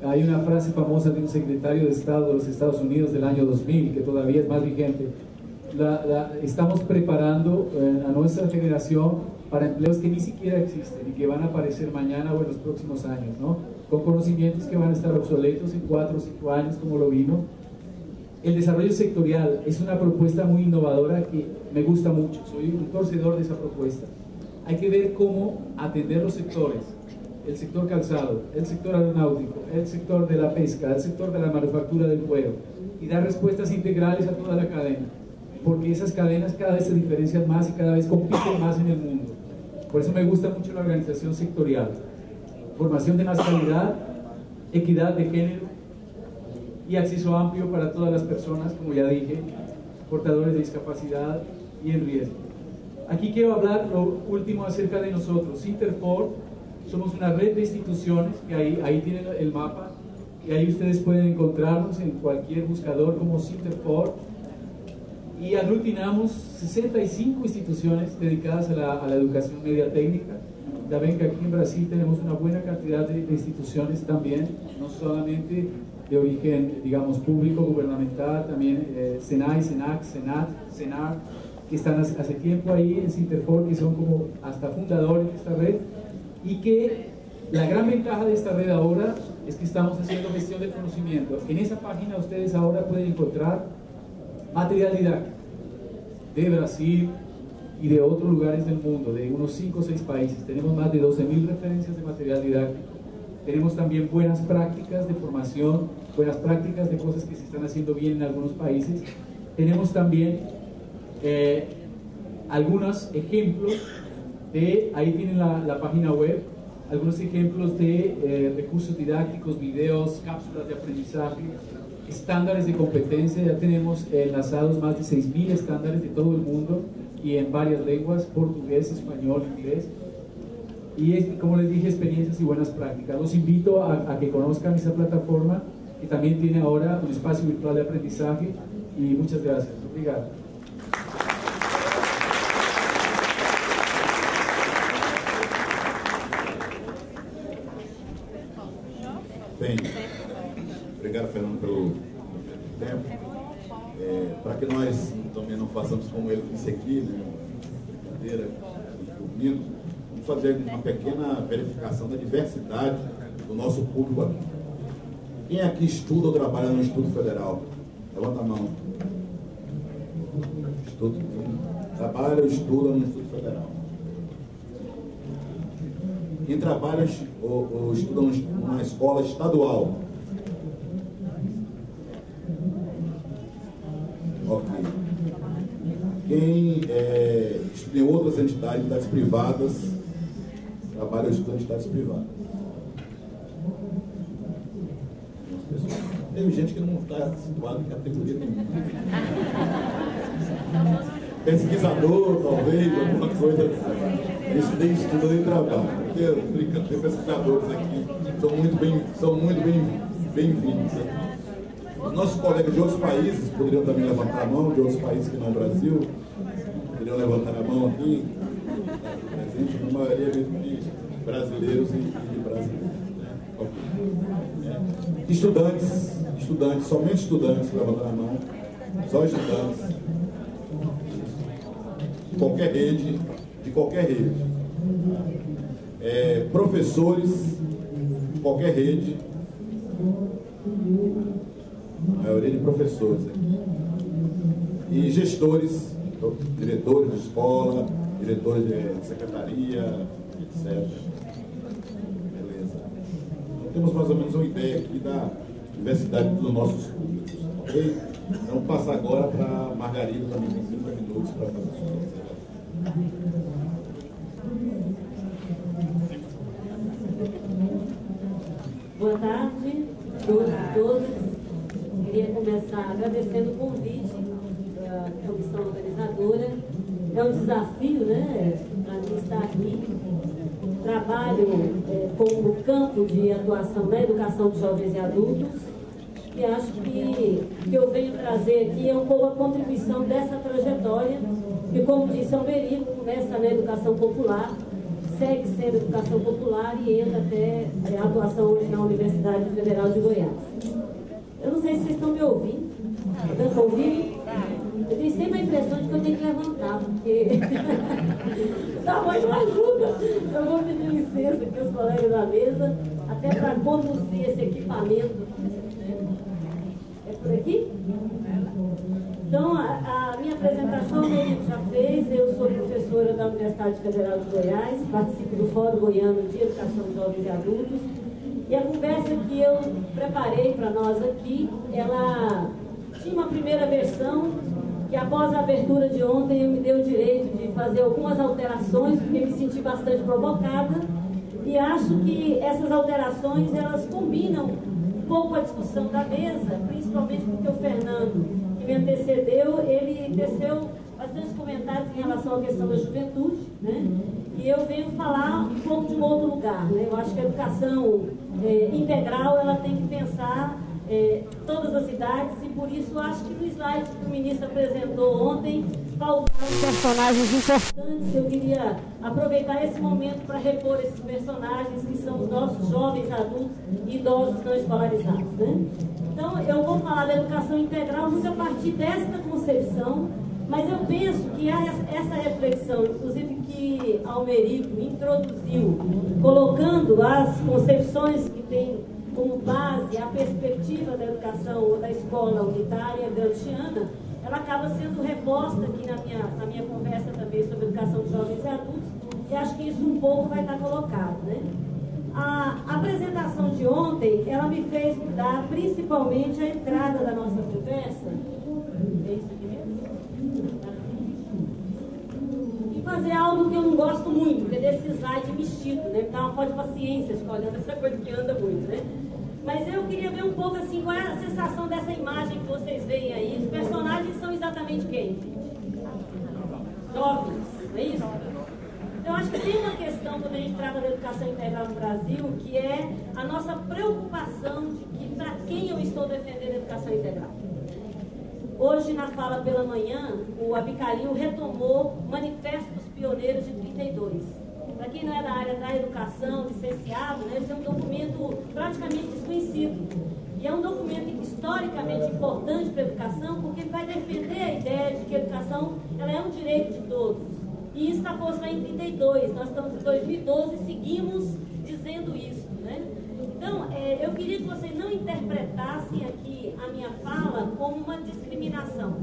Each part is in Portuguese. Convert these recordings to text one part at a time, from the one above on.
Hay una frase famosa de un secretario de Estado de los Estados Unidos del año 2000 que todavía es más vigente. Estamos preparando a nuestra generación para empleos que ni siquiera existen y que van a aparecer mañana o en los próximos años, ¿no? Con conocimientos que van a estar obsoletos en 4 o 5 años, como lo vimos. El desarrollo sectorial es una propuesta muy innovadora que me gusta mucho, soy un torcedor de esa propuesta. Hay que ver cómo atender los sectores, el sector calzado, el sector aeronáutico, el sector de la pesca, el sector de la manufactura del cuero, y dar respuestas integrales a toda la cadena, porque esas cadenas cada vez se diferencian más y cada vez compiten más en el mundo. Por eso me gusta mucho la organización sectorial. Formación de más calidad, equidad de género y acceso amplio para todas las personas, como ya dije, portadores de discapacidad y en riesgo. Aquí quiero hablar lo último acerca de nosotros. Interfor, somos una red de instituciones, que ahí tienen el mapa, y ahí ustedes pueden encontrarnos en cualquier buscador como Interfor, y aglutinamos 65 instituciones dedicadas a la educación media técnica. Ya ven que aquí en Brasil tenemos una buena cantidad de instituciones también, no solamente de origen, digamos, público, gubernamental, también SENAI, SENAC, SENAT, SENAR, que están hace tiempo ahí en Interfor, que son como hasta fundadores de esta red, y que la gran ventaja de esta red ahora es que estamos haciendo gestión del conocimiento. En esa página ustedes ahora pueden encontrar material didáctico de Brasil y de otros lugares del mundo, de unos 5 o 6 países. Tenemos más de 12.000 referencias de material didáctico. Tenemos también buenas prácticas de formación, buenas prácticas de cosas que se están haciendo bien en algunos países. Tenemos también algunos ejemplos de, ahí tienen la página web, algunos ejemplos de recursos didácticos, videos, cápsulas de aprendizaje, estándares de competencia. Ya tenemos enlazados más de 6.000 estándares de todo el mundo y en varias lenguas, portugués, español, inglés. Y como les dije, experiencias y buenas prácticas. Los invito a que conozcan esa plataforma, que también tiene ahora un espacio virtual de aprendizaje, y muchas gracias. Obrigado. Bem, obrigado, Fernando, pelo tempo. Para que nós também não façamos como ele disse aqui, né, brincadeira, dormindo, vamos fazer uma pequena verificação da diversidade do nosso público aqui. Quem aqui estuda ou trabalha no Instituto Federal? Levanta a mão. Trabalha ou estuda no Instituto Federal? Quem trabalha ou estuda numa escola estadual? Ok. Quem estuda em outras entidades privadas, trabalha ou estuda em entidades privadas? Tem gente que não está situado em categoria nenhuma. Pesquisador, talvez, alguma coisa assim. Isso nem estuda nem trabalho. Tem pesquisadores aqui, são muito bem-vindos. Os nossos colegas de outros países poderiam também levantar a mão, de outros países que não o Brasil, poderiam levantar a mão aqui. Presente, na maioria de brasileiros e de brasileiros. Estudantes, somente estudantes, levantar a mão, só estudantes. De qualquer rede. Professores, qualquer rede. A maioria de professores aqui. E gestores, diretores de escola, diretores de secretaria, etc. Beleza. Então temos mais ou menos uma ideia aqui da diversidade dos nossos públicos, ok? Então passar agora para a Margarida, também tem 5 minutos para fazer a sua observação. Boa tarde a todos e todas. Queria começar agradecendo o convite da comissão organizadora. É um desafio, né, para mim estar aqui. Trabalho como campo de atuação na educação de jovens e adultos, e acho que o que eu venho trazer aqui é um pouco a contribuição dessa trajetória, que, como disse Alberico, começa na educação popular, segue sendo educação popular e entra até a atuação hoje na Universidade Federal de Goiás. Eu não sei se vocês estão me ouvindo. Estão me ouvindo? Eu tenho sempre a impressão de que eu tenho que levantar, porque dá mais uma ajuda. Eu vou pedir licença aqui aos colegas da mesa, até para conduzir esse equipamento. É por aqui? Então, a minha apresentação ele já fez. Eu sou professora da Universidade Federal de Goiás, participo do Fórum Goiano de Educação de Jovens e Adultos. E a conversa que eu preparei para nós aqui, ela tinha uma primeira versão, que após a abertura de ontem eu me dei o direito de fazer algumas alterações, porque me senti bastante provocada. E acho que essas alterações, elas combinam um pouco a discussão da mesa, principalmente porque o Fernando, que me antecedeu, ele teceu bastantes comentários em relação à questão da juventude, né? E eu venho falar um pouco de um outro lugar, né? Eu acho que a educação integral, ela tem que pensar todas as idades, e por isso acho que no slide que o ministro apresentou ontem, faltaram personagens importantes. Eu queria aproveitar esse momento para repor esses personagens, que são os nossos jovens adultos e idosos não escolarizados, né? Então, eu vou falar da educação integral muito a partir desta concepção, mas eu penso que essa reflexão, inclusive que Almerico introduziu, colocando as concepções que tem como base a perspectiva da educação ou da escola unitária gramsciana, ela acaba sendo reposta aqui na minha conversa também sobre educação de jovens e adultos, e acho que isso um pouco vai estar colocado, né? A apresentação de ontem, ela me fez mudar principalmente a entrada da nossa conversa. É isso aqui mesmo? E fazer algo que eu não gosto muito, que é desse slide mexido, né? Me dá uma falta de paciência de ficar olhando essa coisa que anda muito, né? Mas eu queria ver um pouco assim, qual é a sensação dessa imagem que vocês veem aí. Os personagens são exatamente quem? Jovens, não é isso? Então, acho que tem uma questão, quando a gente trata da educação integral no Brasil, que é a nossa preocupação de que para quem eu estou defendendo a educação integral. Hoje, na fala pela manhã, o Abicalil retomou o Manifesto dos Pioneiros de 32. Para quem não é da área da educação, licenciado, né, esse é um documento praticamente desconhecido. E é um documento historicamente importante para a educação, porque ele vai defender a ideia de que a educação ela é um direito de todos. E isso está posto lá em 32, nós estamos em 2012 e seguimos dizendo isso, né? Então, eu queria que vocês não interpretassem aqui a minha fala como uma discriminação.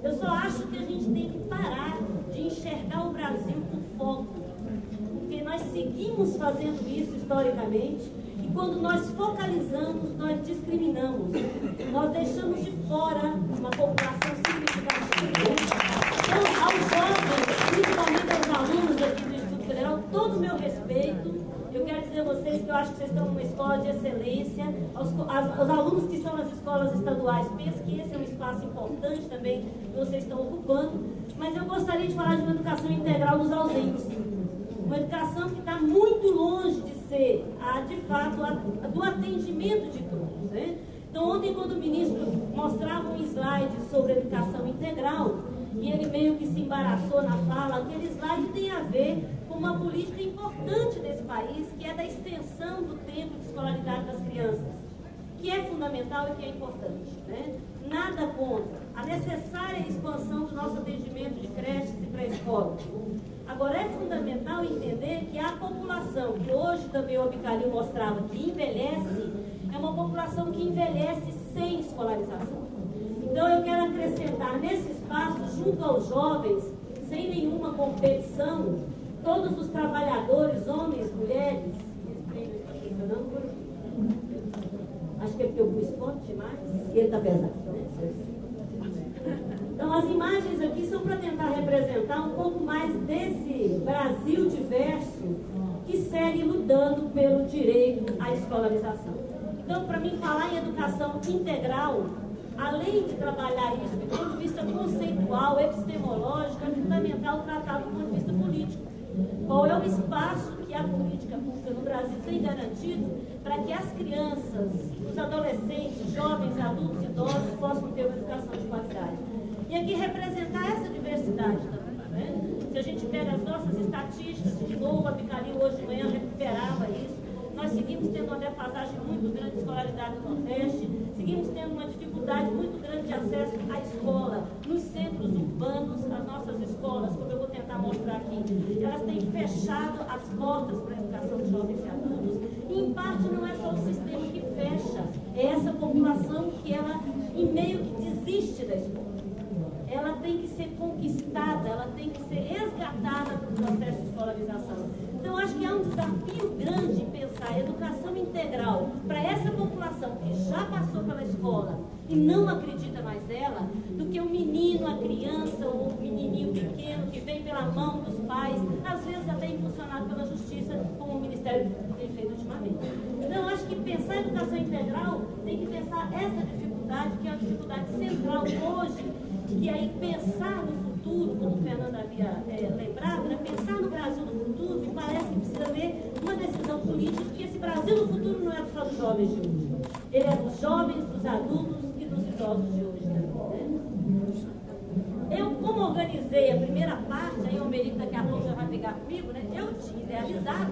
Eu só acho que a gente tem que parar de enxergar o Brasil com foco, porque nós seguimos fazendo isso historicamente, e quando nós focalizamos, nós discriminamos. Nós deixamos de fora uma população significativa. Então, aos jovens, principalmente aos alunos aqui do Instituto Federal, todo o meu respeito. Eu quero dizer a vocês que eu acho que vocês estão numa escola de excelência. Os alunos que estão nas escolas estaduais, penso que esse é um espaço importante também que vocês estão ocupando. Mas eu gostaria de falar de uma educação integral dos ausentes. Uma educação que está muito longe de ser, de fato, do atendimento de todos, né? Então, ontem, quando o ministro mostrava um slide sobre educação integral, e ele meio que se embaraçou na fala, aquele slide tem a ver com uma política importante nesse país, que é da extensão do tempo de escolaridade das crianças, que é fundamental e que é importante, né? Nada contra a necessária expansão do nosso atendimento de creches e pré-escola. Agora, é fundamental entender que a população, que hoje também o Abicalil mostrava que envelhece, é uma população que envelhece sem escolarização. Então, eu quero acrescentar nesse espaço, junto aos jovens, sem nenhuma competição, todos os trabalhadores, homens, mulheres, acho que é porque eu pus fonte demais, e ele está pesado, né? Então, as imagens aqui são para tentar representar um pouco mais desse Brasil diverso que segue lutando pelo direito à escolarização. Então, para mim, falar em educação integral, além de trabalhar isso do ponto de vista conceitual, epistemológico, é fundamental tratar do ponto de vista político. Qual é o espaço que a política pública no Brasil tem garantido para que as crianças, os adolescentes, jovens, adultos e idosos possam ter uma educação de qualidade? E aqui representar essa diversidade também, né? Se a gente pega as nossas estatísticas, de novo, a Bicalil hoje de manhã recuperava isso, nós seguimos tendo uma defasagem muito grande de escolaridade no Nordeste, seguimos tendo uma dificuldade muito grande de acesso à escola. Nos centros urbanos, as nossas escolas, como eu vou tentar mostrar aqui, elas têm fechado as portas para a educação de jovens e adultos, e em parte não é só o sistema que fecha, é essa população que ela, em meio que desiste da escola. Ela tem que ser conquistada, ela tem que ser resgatada do processo de escolarização. Então, acho que há um desafio grande em pensar a educação integral para essa população que já passou pela escola e não acredita mais nela, do que o menino, a criança ou o menininho pequeno que vem pela mão dos pais, às vezes até impulsionado pela justiça, como o Ministério Público tem feito ultimamente. Então, acho que pensar a educação integral tem que pensar essa dificuldade, que é a dificuldade central hoje, que aí pensar no futuro, como o Fernando havia lembrado, né? Pensar no Brasil no futuro, me parece que precisa haver uma decisão política, porque esse Brasil no futuro não é só dos jovens de hoje. Ele é dos jovens, dos adultos e dos idosos de hoje também, né? Eu, como organizei a primeira parte, aí o Merico daqui a pouco já vai pegar comigo, né? Eu tinha idealizado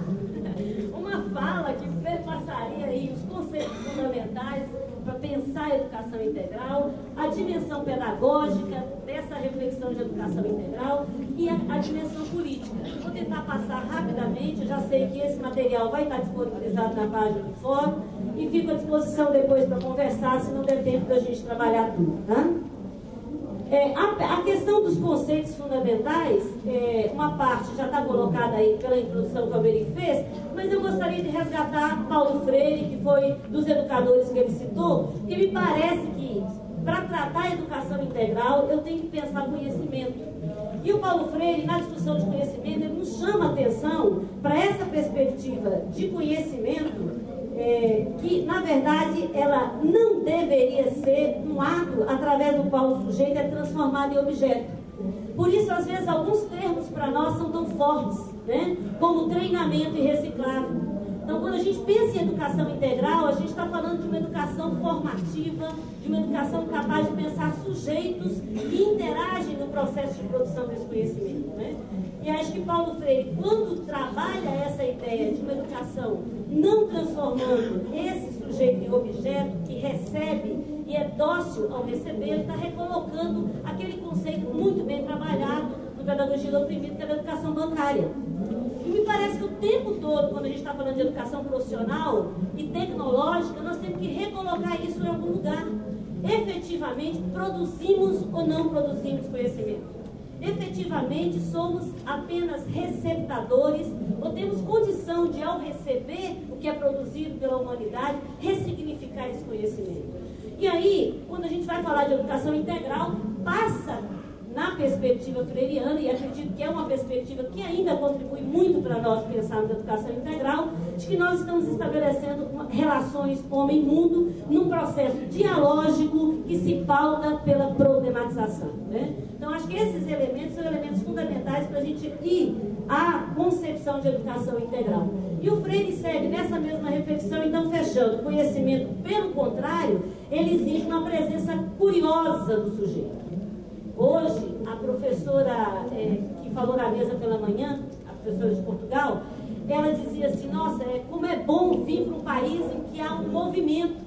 uma fala que perpassaria aí os conceitos fundamentais para pensar a educação integral, a dimensão pedagógica dessa reflexão de educação integral e a dimensão política. Vou tentar passar rapidamente, eu já sei que esse material vai estar disponibilizado na página do fórum e fico à disposição depois para conversar, se não der tempo da gente trabalhar tudo, tá? A questão dos conceitos fundamentais, uma parte já está colocada aí pela introdução que o Alberic fez, mas eu gostaria de resgatar Paulo Freire, que foi dos educadores que ele citou, que me parece que, para tratar a educação integral, eu tenho que pensar conhecimento. E o Paulo Freire, na discussão de conhecimento, ele nos chama a atenção para essa perspectiva de conhecimento, que, na verdade, ela não deveria ser um ato através do qual o sujeito é transformado em objeto. Por isso, às vezes, alguns termos para nós são tão fortes, né? Como treinamento e reciclagem. Então, quando a gente pensa em educação integral, a gente está falando de uma educação formativa, de uma educação capaz de pensar sujeitos que interagem no processo de produção desse conhecimento, né? E acho que Paulo Freire, quando trabalha essa ideia de uma educação não transformando esse sujeito em objeto, que recebe e é dócil ao receber, ele está recolocando aquele conceito muito bem trabalhado no Pedagogia do Oprimido, que é a educação bancária. E me parece que o tempo todo, quando a gente está falando de educação profissional e tecnológica, nós temos que recolocar isso em algum lugar. Efetivamente, produzimos ou não produzimos conhecimento? Efetivamente, somos apenas receptadores ou temos condição de, ao receber o que é produzido pela humanidade, ressignificar esse conhecimento? E aí, quando a gente vai falar de educação integral, passa na perspectiva freiriana, e acredito que é uma perspectiva que ainda contribui muito para nós pensarmos a educação integral, de que nós estamos estabelecendo relações homem-mundo num processo dialógico que se pauta pela problematização, né? Então, acho que esses elementos são elementos fundamentais para a gente ir à concepção de educação integral. E o Freire segue nessa mesma reflexão, então, fechando. O conhecimento, pelo contrário, ele exige uma presença curiosa do sujeito. Hoje, a professora que falou na mesa pela manhã, a professora de Portugal, ela dizia assim, nossa, como é bom vir para um país em que há um movimento.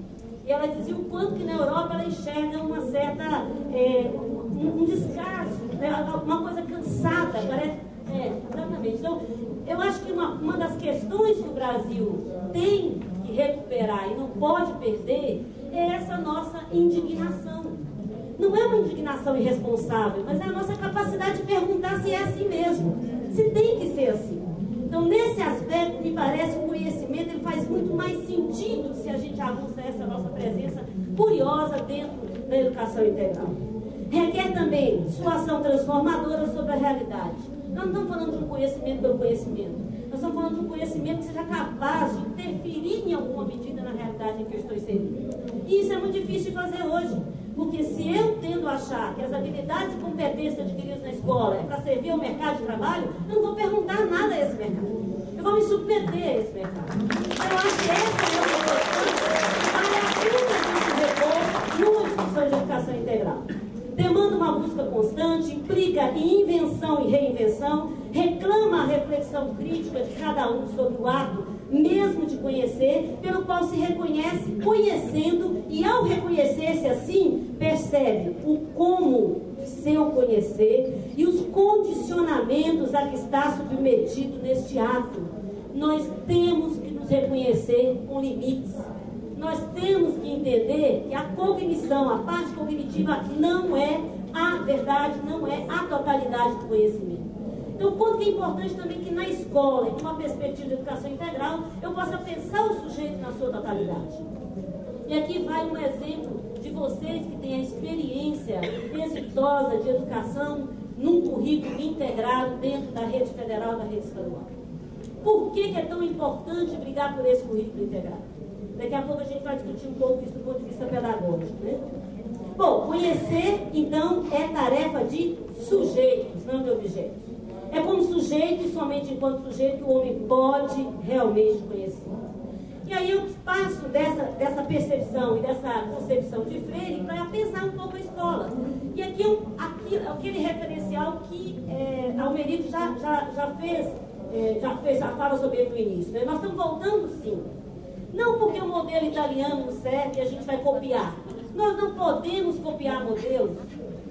E ela dizia o quanto que na Europa ela enxerga uma certa, um descaso, né, uma coisa cansada, parece, exatamente. Então, eu acho que uma das questões que o Brasil tem que recuperar e não pode perder é essa nossa indignação. Não é uma indignação irresponsável, mas é a nossa capacidade de perguntar se é assim mesmo, se tem que ser assim. Então, nesse aspecto, me parece que o conhecimento ele faz muito mais sentido se a gente avança essa nossa presença curiosa dentro da educação integral. Requer também sua ação transformadora sobre a realidade. Nós não estamos falando de um conhecimento pelo conhecimento. Nós estamos falando de um conhecimento que seja capaz de interferir em alguma medida na realidade em que eu estou inserido. E isso é muito difícil de fazer hoje. Porque se eu tendo a achar que as habilidades e competências adquiridas na escola é para servir ao mercado de trabalho, eu não vou perguntar nada a esse mercado. Eu vou me submeter a esse mercado. Então, eu acho que essa é uma questão vale a pena a gente repor numa discussão de educação integral. Demanda uma busca constante, implica briga em invenção e reinvenção, reclama a reflexão crítica de cada um sobre o ato, mesmo de conhecer, pelo qual se reconhece conhecendo, e ao reconhecer-se assim, percebe o como de seu conhecer e os condicionamentos a que está submetido neste ato. Nós temos que nos reconhecer com limites. Nós temos que entender que a cognição, a parte cognitiva, não é a verdade, não é a totalidade do conhecimento. Então, o ponto que é importante também que na escola, em uma perspectiva de educação integral, eu possa pensar o sujeito na sua totalidade. E aqui vai um exemplo de vocês que têm a experiência exitosa de educação num currículo integrado dentro da rede federal, da rede estadual. Por que é tão importante brigar por esse currículo integrado? Daqui a pouco a gente vai discutir um pouco isso do ponto de vista pedagógico, né? Bom, conhecer, então, é tarefa de sujeitos, não de objetos. É como sujeito e somente enquanto sujeito que o homem pode realmente conhecer. E aí eu passo dessa percepção e dessa concepção de Freire para pensar um pouco a escola. E aqui aquele referencial que Almerico já fala sobre ele no início. Né? Nós estamos voltando, sim. Não porque o modelo italiano não serve e a gente vai copiar. Nós não podemos copiar modelos.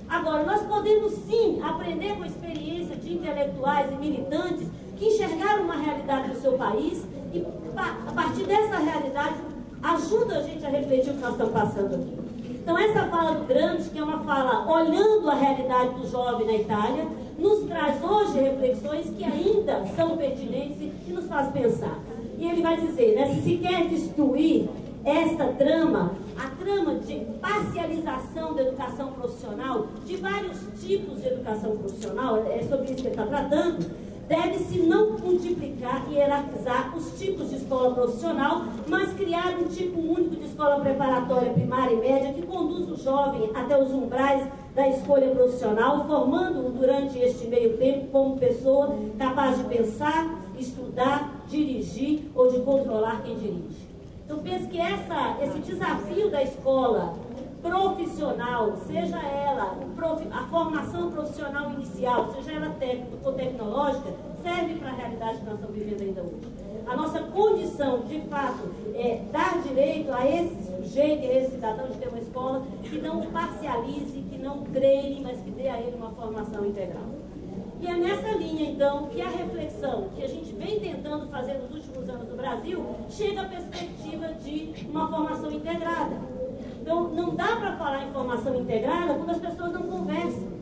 Agora, nós podemos sim aprender com a experiência de intelectuais e militantes que enxergaram uma realidade do seu país e, a partir dessa realidade, ajuda a gente a refletir o que nós estamos passando aqui. Então, essa fala do Gramsci, que é uma fala olhando a realidade do jovem na Itália, nos traz hoje reflexões que ainda são pertinentes e nos faz pensar. E ele vai dizer, né, se quer destruir esta trama, a trama de parcialização da educação profissional, de vários tipos de educação profissional, é sobre isso que ele está tratando, deve-se não multiplicar e hierarquizar os tipos de escola profissional, mas criar um tipo único de escola preparatória primária e média que conduz o jovem até os umbrais da escolha profissional, formando-o durante este meio tempo como pessoa capaz de pensar, estudar, dirigir ou de controlar quem dirige. Então, penso que esse desafio da escola profissional, seja ela a formação profissional inicial, seja ela técnica ou tecnológica, serve para a realidade que nós estamos vivendo ainda hoje. A nossa condição, de fato, é dar direito a esse sujeito, a esse cidadão de ter uma escola que não parcialize, que não treine, mas que dê a ele uma formação integral. E é nessa linha, então, que a reflexão que a gente vem tentando fazer nos últimos anos no Brasil chega à perspectiva de uma formação integrada. Então, não dá para falar em formação integrada quando as pessoas não conversam.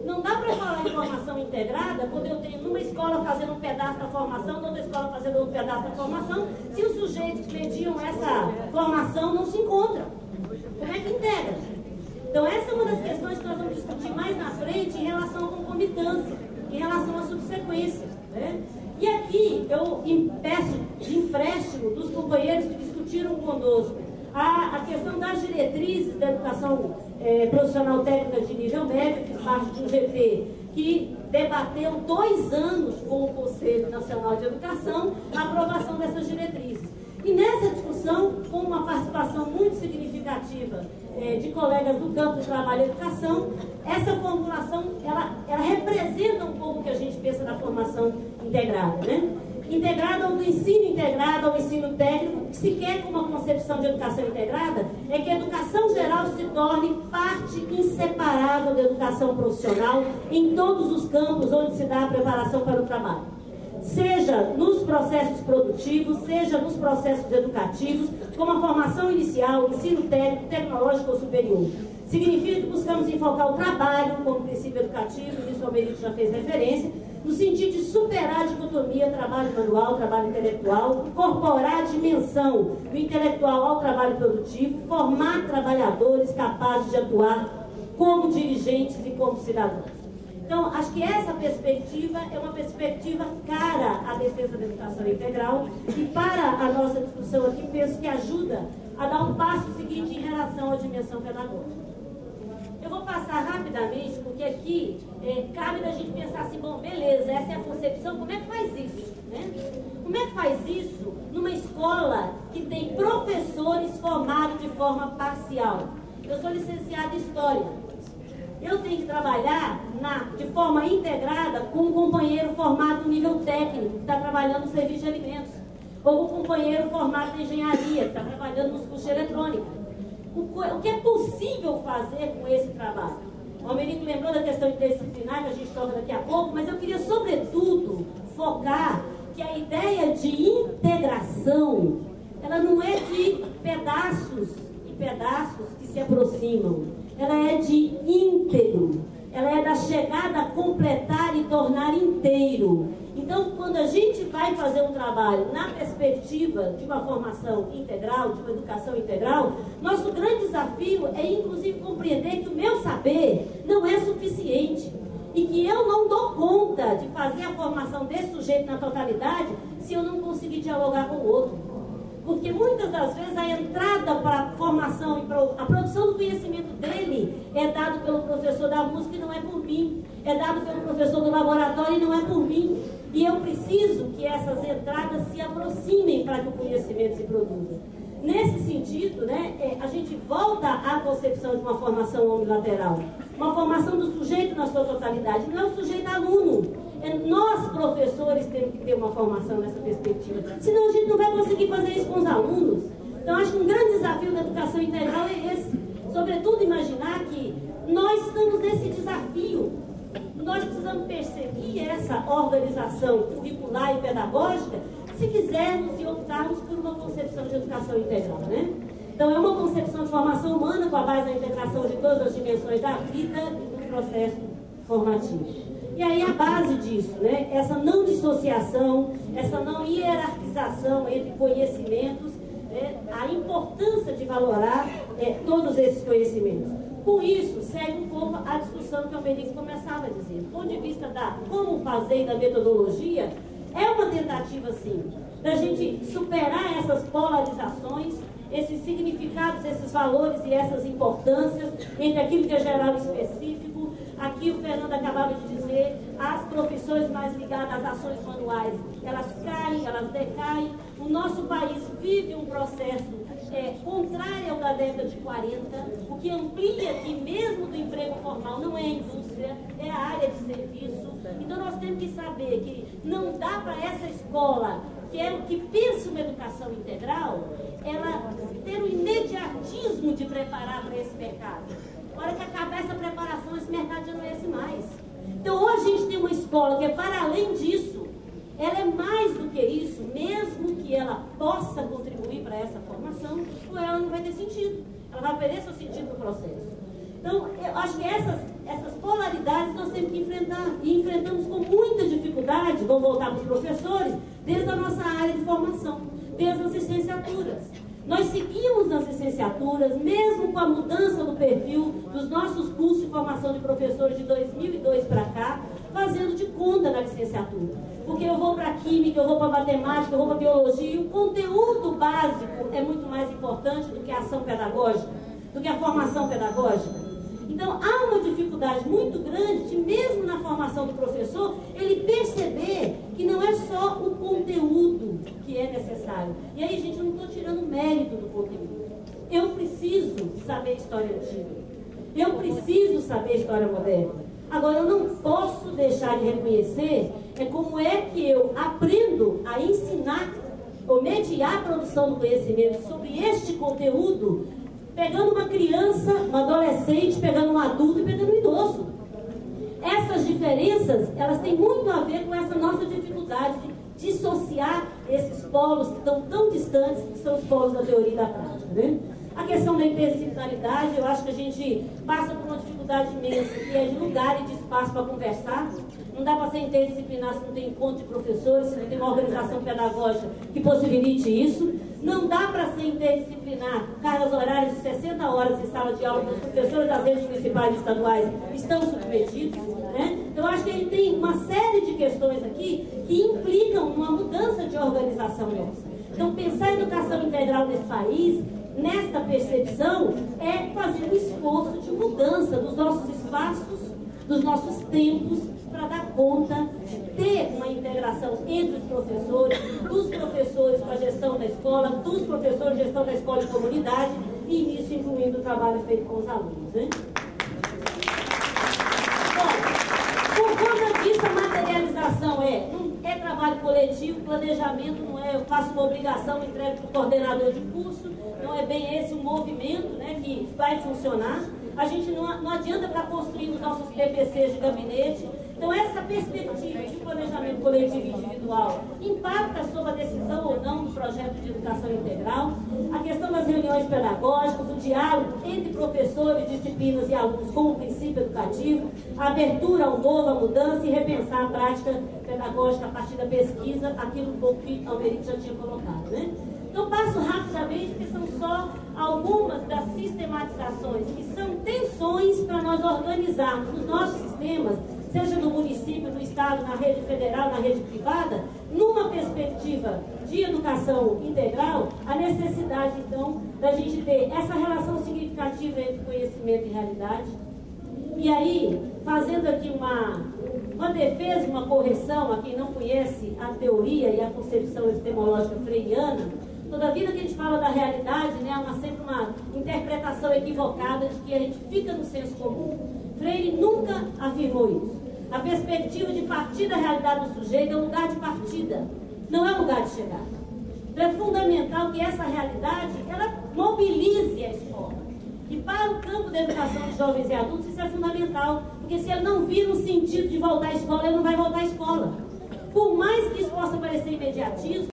Não dá para falar em formação integrada quando eu tenho numa escola fazendo um pedaço da formação, noutra escola fazendo outro pedaço da formação, se os sujeitos que mediam essa formação não se encontram. Como é que integra? Então, essa é uma das questões que nós vamos discutir mais na frente em relação à concomitância, em relação à subsequência. Né? E aqui eu peço de empréstimo dos companheiros que discutiram conosco a questão das diretrizes da educação profissional técnica de nível médio, que parte de um GT que debateu 2 anos com o Conselho Nacional de Educação a aprovação dessas diretrizes. E nessa discussão, com uma participação muito significativa de colegas do campo de trabalho e educação, essa formulação, ela representa um pouco o que a gente pensa da formação integrada, né? Integrada ou do ensino integrado ao ensino técnico, que se quer com uma concepção de educação integrada, é que a educação geral se torne parte inseparável da educação profissional em todos os campos onde se dá a preparação para o trabalho. Seja nos processos produtivos, seja nos processos educativos, como a formação inicial, ensino técnico, tecnológico ou superior. Significa que buscamos enfocar o trabalho como princípio educativo, isso o Almerico já fez referência, no sentido de superar a dicotomia trabalho manual, trabalho intelectual, incorporar a dimensão do intelectual ao trabalho produtivo, formar trabalhadores capazes de atuar como dirigentes e como cidadãos. Então, acho que essa perspectiva é uma perspectiva cara à defesa da educação integral e para a nossa discussão aqui, penso que ajuda a dar um passo seguinte em relação à dimensão pedagógica. Eu vou passar rapidamente, porque aqui cabe da gente pensar assim, bom, beleza, essa é a concepção, como é que faz isso? Né? Como é que faz isso numa escola que tem professores formados de forma parcial? Eu sou licenciada em História. eu tenho que trabalhar de forma integrada com um companheiro formado no nível técnico, que está trabalhando no serviço de alimentos, ou com um companheiro formado em engenharia, que está trabalhando nos cursos de eletrônica. O que é possível fazer com esse trabalho? O Américo lembrou da questão interdisciplinar, que a gente toca daqui a pouco, mas eu queria, sobretudo, focar que a ideia de integração, ela não é de pedaços e pedaços que se aproximam, ela é de íntegro, ela é da chegada a completar e tornar inteiro. Então, quando a gente vai fazer um trabalho na perspectiva de uma formação integral, de uma educação integral, nosso grande desafio é, inclusive, compreender que o meu saber não é suficiente e que eu não dou conta de fazer a formação desse sujeito na totalidade se eu não conseguir dialogar com o outro. Porque muitas das vezes a entrada para a formação e para a produção do conhecimento dele é dado pelo professor da música e não é por mim. É dado pelo professor do laboratório e não é por mim. E eu preciso que essas entradas se aproximem para que o conhecimento se produza. Nesse sentido, né, a gente volta à concepção de uma formação unilateral. Uma formação do sujeito na sua totalidade. Não é o sujeito aluno. Nós, professores, temos que ter uma formação nessa perspectiva. Senão a gente não vai conseguir fazer isso com os alunos. Então, acho que um grande desafio da educação integral é esse. Sobretudo, imaginar que nós estamos nesse desafio. Nós precisamos perseguir essa organização curricular e pedagógica se quisermos e optarmos por uma concepção de educação integral, né? Então, é uma concepção de formação humana com a base da integração de todas as dimensões da vida e do processo formativo. E aí a base disso, né? Essa não dissociação, essa não hierarquização entre conhecimentos, a importância de valorar todos esses conhecimentos. Com isso, segue um pouco a discussão que o Américo começava a dizer. Do ponto de vista da como fazer e da metodologia, é uma tentativa, sim, da gente superar essas polarizações, esses significados, esses valores e essas importâncias entre aquilo que é geral e específico. Aqui o Fernando acabava de dizer, as profissões mais ligadas às ações manuais, elas caem, elas decaem. O nosso país vive um processo contrário ao da década de 40, o que amplia que mesmo do emprego formal não é a indústria, é a área de serviço. Então nós temos que saber que não dá para essa escola, que pensa uma educação integral, ela ter o imediatismo de preparar para esse mercado. Na hora que acabar essa preparação, esse mercado já não é esse mais. Então hoje a gente tem uma escola que é para além disso. Ela é mais do que isso, mesmo que ela possa contribuir para essa formação, ou ela não vai ter sentido. Ela vai perder seu sentido no processo. Então, eu acho que essas polaridades nós temos que enfrentar, e enfrentamos com muita dificuldade, vamos voltar para os professores, desde a nossa área de formação, desde as licenciaturas. Nós seguimos nas licenciaturas, mesmo com a mudança do perfil dos nossos cursos de formação de professores de 2002 para cá, fazendo de conta na licenciatura. Porque eu vou para a química, eu vou para a matemática, eu vou para a biologia, e o conteúdo básico é muito mais importante do que a ação pedagógica, do que a formação pedagógica. Então, há uma dificuldade muito grande de, mesmo na formação do professor, ele perceber que não é só o conteúdo que é necessário. E aí, gente, eu não estou tirando mérito do conteúdo. Eu preciso saber história antiga. Eu preciso saber história moderna. Agora, eu não posso deixar de reconhecer como é que eu aprendo a ensinar ou mediar a produção do conhecimento sobre este conteúdo, pegando uma criança, uma adolescente, pegando um adulto e pegando um idoso. Essas diferenças, elas têm muito a ver com essa nossa dificuldade de dissociar esses polos que estão tão distantes, que são os polos da teoria e da prática, né? A questão da interdisciplinaridade, eu acho que a gente passa por uma dificuldade imensa, que é de lugar e de espaço para conversar. Não dá para ser interdisciplinar se não tem encontro de professores, se não tem uma organização pedagógica que possibilite isso. Não dá para ser interdisciplinar cargas horárias de 60 horas em sala de aula, que os professores das redes municipais e estaduais estão submetidos, né? Então, eu acho que a gente tem uma série de questões aqui que implicam uma mudança de organização nossa. Então, pensar a educação integral nesse país, nesta percepção, é fazer um esforço de mudança dos nossos espaços, dos nossos tempos, para dar conta de ter uma integração entre os professores, dos professores com a gestão da escola, dos professores de gestão da escola e comunidade, e nisso incluindo o trabalho feito com os alunos, né? essa materialização é trabalho coletivo, planejamento não é eu faço uma obrigação, entrego para o coordenador de curso, não é bem esse o movimento, né, que vai funcionar. A gente não adianta para construir os nossos PPCs de gabinete. Então, essa perspectiva de planejamento coletivo e individual impacta sobre a decisão ou não do projeto de educação integral. A questão das reuniões pedagógicas, o diálogo entre professores, disciplinas e alunos com o princípio educativo, a abertura ao novo, à mudança e repensar a prática pedagógica a partir da pesquisa, aquilo que o Almeric já tinha colocado, né? Então, passo rapidamente, porque são só algumas das sistematizações, que são tensões para nós organizarmos os nossos sistemas, seja no município, no estado, na rede federal, na rede privada, numa perspectiva de educação integral, a necessidade, então, da gente ter essa relação significativa entre conhecimento e realidade. E aí, fazendo aqui uma defesa, uma correção a quem não conhece a teoria e a concepção epistemológica freiriana, toda vida que a gente fala da realidade, né, há sempre uma interpretação equivocada de que a gente fica no senso comum. Freire nunca afirmou isso. A perspectiva de partir da realidade do sujeito é um lugar de partida, não é um lugar de chegada. Então é fundamental que essa realidade, ela mobilize a escola. E para o campo da educação de jovens e adultos isso é fundamental, porque se ele não vir no sentido de voltar à escola, ele não vai voltar à escola. Por mais que isso possa parecer imediatismo,